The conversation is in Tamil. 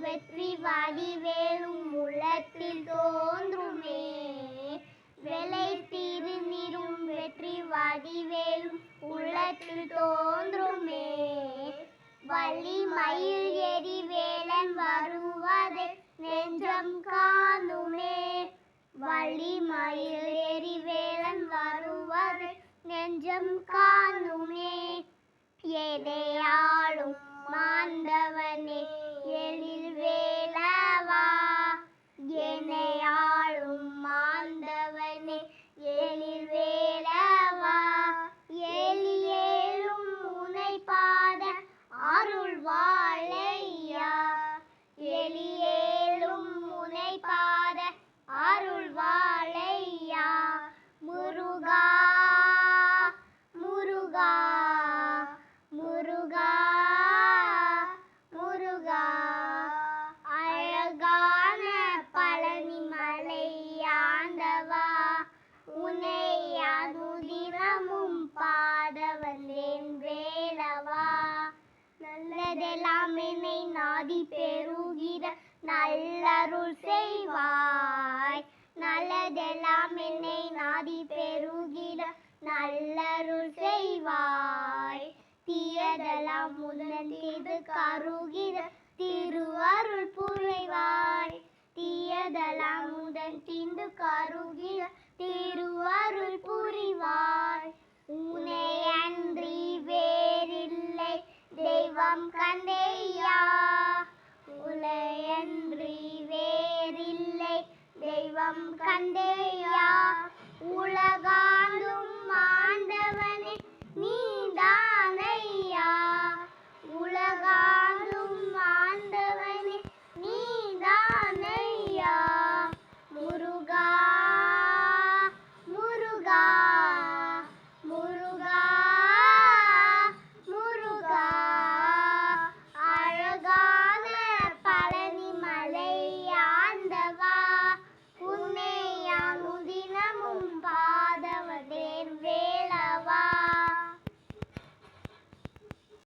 வெற்றி வடிவேலும் உள்ளத்தில் தோன்றுமே. வெள்ளை திருநீரும் வெற்றி வடிவேலும் உள்ளத்தில் தோன்றுமே. வள்ளி மயில் எரி வேலன் வருவதை நெஞ்சம் காணுமே. வள்ளி மயில் எரி வேலன் வருவதை நெஞ்சம் காணுமே. எதையாளும் மாண்டவனே எழில் வேலவா, என்னையாளும் மாண்டவனே எழில் வேலவா. எழிலேலும் உனை பாத அருள் வாழையா, எழிலேலும் உனை பாத அருள் வாழையா. முருகா முருகா முருகா முருகா. அழகான பழனி மலையாண்டவா, உன்னை அனுதினமும் பாட வந்தேன் வேலவா. நல்லதெல்லாம் என்னை நாடி பெறுகிற நல்லருள் செய்வாய். நல்லதெல்லாம் என்னை நாடி பெறுகிற நல்லருள் செய்வாய். தீயதெல்லாம் முதன் தீது கருகிற திருவருள் புரிவாய். தீயதெல்லாம் முதன் தீந்து கருகிற திருவருள் புரிவாய். உன்னை அன்றி வேறில்லை தெய்வம் கண்டேயா, உன்னை அன்றி வேறில்லை தெய்வம் கண்டேயா. உலக